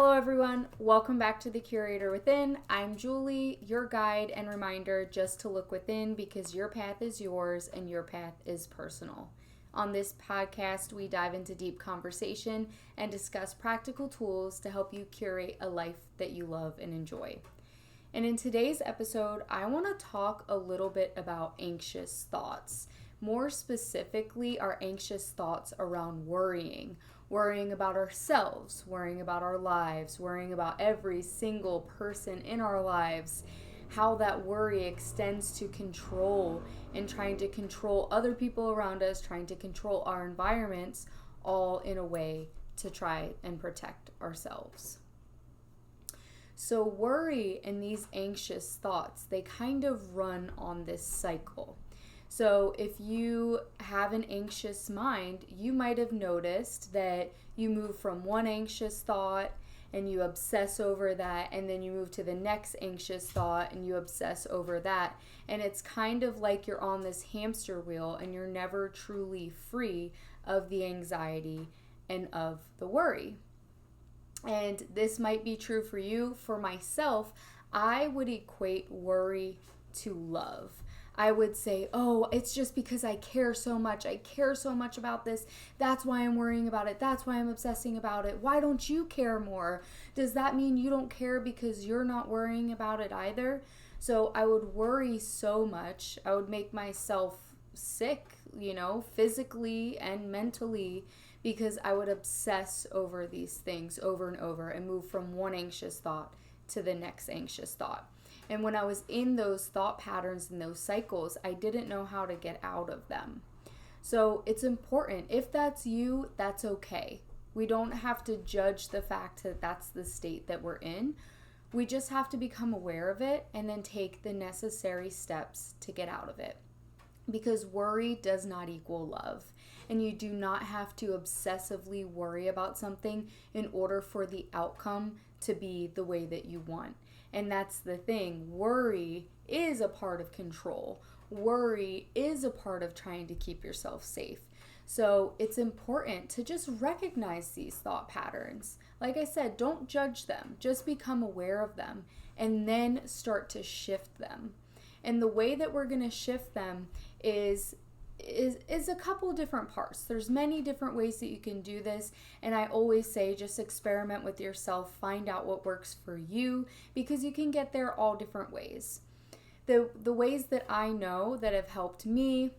Hello everyone, welcome back to the Curator Within. I'm Julie, your guide and reminder just to look within because your path is yours and your path is personal. On this podcast, we dive into deep conversation and discuss practical tools to help you curate a life that you love and enjoy. And in today's episode, I want to talk a little bit about anxious thoughts. More specifically, our anxious thoughts around worrying about ourselves, worrying about our lives, worrying about every single person in our lives, how that worry extends to control and trying to control other people around us, trying to control our environments, all in a way to try and protect ourselves. So worry and these anxious thoughts, they kind of run on this cycle. So if you have an anxious mind, you might have noticed that you move from one anxious thought and you obsess over that, and then you move to the next anxious thought and you obsess over that. And it's kind of like you're on this hamster wheel and you're never truly free of the anxiety and of the worry. And this might be true for you. For myself, I would equate worry to love. I would say, oh, it's just because I care so much. I care so much about this. That's why I'm worrying about it. That's why I'm obsessing about it. Why don't you care more? Does that mean you don't care because you're not worrying about it either? So I would worry so much. I would make myself sick, physically and mentally, because I would obsess over these things over and over and move from one anxious thought to the next anxious thought. And when I was in those thought patterns and those cycles, I didn't know how to get out of them. So it's important. If that's you, that's okay. We don't have to judge the fact that that's the state that we're in. We just have to become aware of it and then take the necessary steps to get out of it. Because worry does not equal love. And you do not have to obsessively worry about something in order for the outcome to be the way that you want. And that's the thing. Worry is a part of control. Worry is a part of trying to keep yourself safe. So it's important to just recognize these thought patterns. Like I said, don't judge them. Just become aware of them and then start to shift them. And the way that we're going to shift them is a couple different parts. There's many different ways that you can do this, and I always say just experiment with yourself, find out what works for you, because you can get there all different ways. The ways that I know that have helped me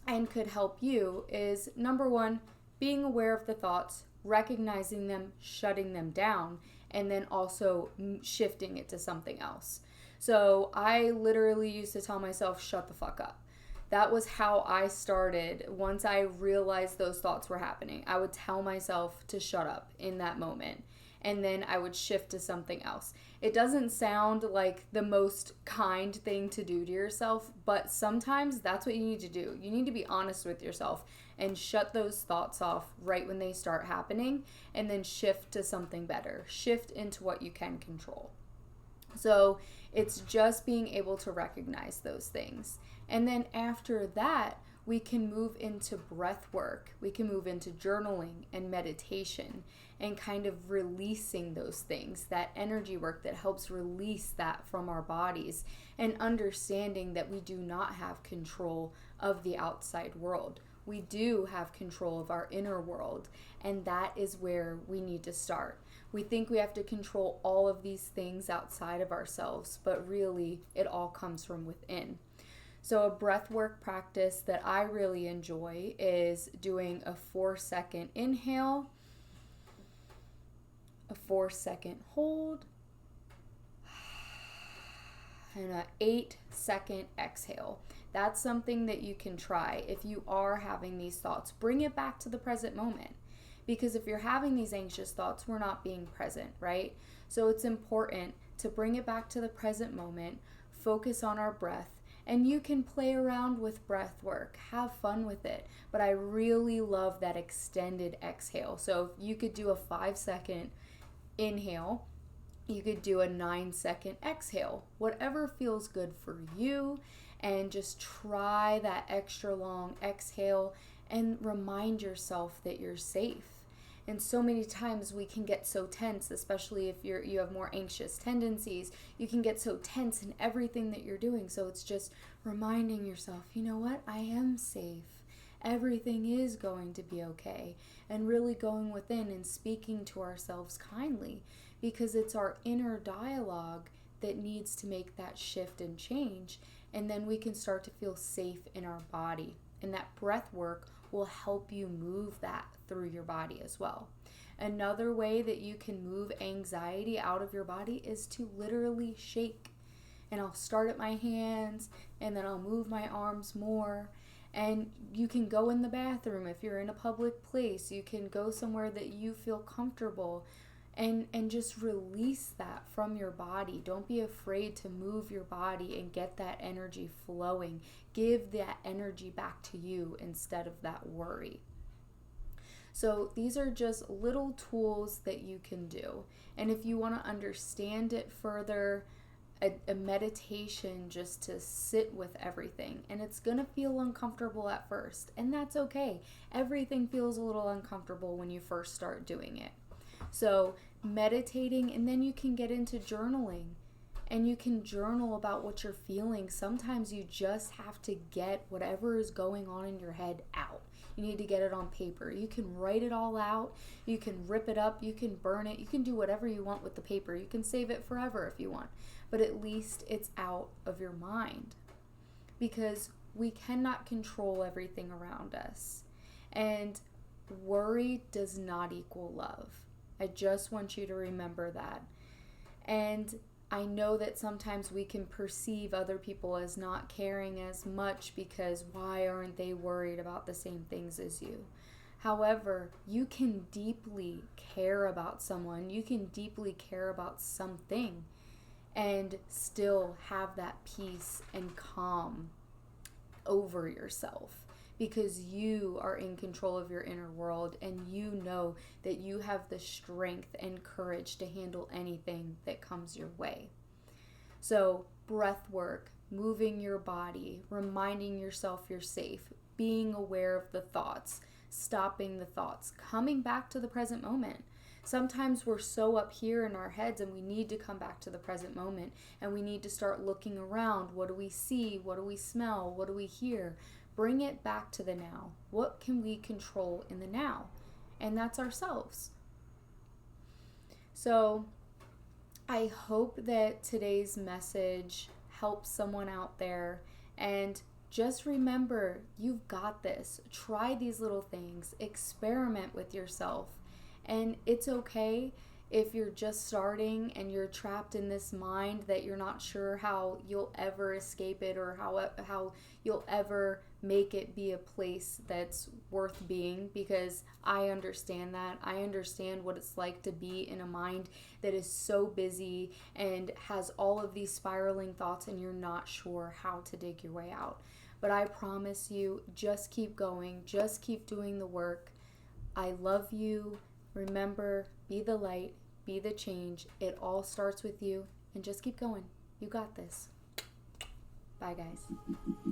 and could help you is, number one, being aware of the thoughts, recognizing them, shutting them down, and then also shifting it to something else. So I literally used to tell myself, shut the fuck up. That was how I started. Once I realized those thoughts were happening, I would tell myself to shut up in that moment. And then I would shift to something else. It doesn't sound like the most kind thing to do to yourself, but sometimes that's what you need to do. You need to be honest with yourself and shut those thoughts off right when they start happening, and then shift to something better. Shift into what you can control. So it's just being able to recognize those things. And then after that, we can move into breath work. We can move into journaling and meditation and kind of releasing those things, that energy work that helps release that from our bodies, and understanding that we do not have control of the outside world. We do have control of our inner world, and that is where we need to start. We think we have to control all of these things outside of ourselves, but really it all comes from within. So a breathwork practice that I really enjoy is doing a 4-second inhale, a 4-second hold, and an 8-second exhale. That's something that you can try if you are having these thoughts. Bring it back to the present moment. Because if you're having these anxious thoughts, we're not being present, right? So it's important to bring it back to the present moment, focus on our breath, and you can play around with breath work, have fun with it. But I really love that extended exhale. So you could do a 5-second inhale, you could do a 9-second exhale, whatever feels good for you, and just try that extra long exhale and remind yourself that you're safe. And so many times we can get so tense, especially if you have more anxious tendencies. You can get so tense in everything that you're doing. So it's just reminding yourself, you know what? I am safe. Everything is going to be okay. And really going within and speaking to ourselves kindly, because it's our inner dialogue that needs to make that shift and change. And then we can start to feel safe in our body. And that breath work will help you move that through your body as well. Another way that you can move anxiety out of your body is to literally shake. And I'll start at my hands, and then I'll move my arms more. And you can go in the bathroom if you're in a public place. You can go somewhere that you feel comfortable, and just release that from your body. Don't be afraid to move your body and get that energy flowing. Give that energy back to you instead of that worry. So these are just little tools that you can do. And if you want to understand it further, a meditation just to sit with everything. And it's going to feel uncomfortable at first, and that's okay. Everything feels a little uncomfortable when you first start doing it. So meditating, and then you can get into journaling, and you can journal about what you're feeling. Sometimes you just have to get whatever is going on in your head out. You need to get it on paper. You can write it all out. You can rip it up. You can burn it. You can do whatever you want with the paper. You can save it forever if you want. But at least it's out of your mind, because we cannot control everything around us. And worry does not equal love. I just want you to remember that. And I know that sometimes we can perceive other people as not caring as much because why aren't they worried about the same things as you? However, you can deeply care about someone. You can deeply care about something and still have that peace and calm over yourself, because you are in control of your inner world, and you know that you have the strength and courage to handle anything that comes your way. So breath work, moving your body, reminding yourself you're safe, being aware of the thoughts, stopping the thoughts, coming back to the present moment. Sometimes we're so up here in our heads, and we need to come back to the present moment, and we need to start looking around. What do we see? What do we smell? What do we hear? Bring it back to the now. What can we control in the now? And that's ourselves. So I hope that today's message helps someone out there. And just remember, you've got this. Try these little things. Experiment with yourself. And it's okay if you're just starting and you're trapped in this mind that you're not sure how you'll ever escape it, or how you'll ever make it be a place that's worth being, because I understand that. I understand what it's like to be in a mind that is so busy and has all of these spiraling thoughts, and you're not sure how to dig your way out. But I promise you, just keep going. Just keep doing the work. I love you. Remember, be the light, be the change. It all starts with you, and just keep going. You got this. Bye, guys.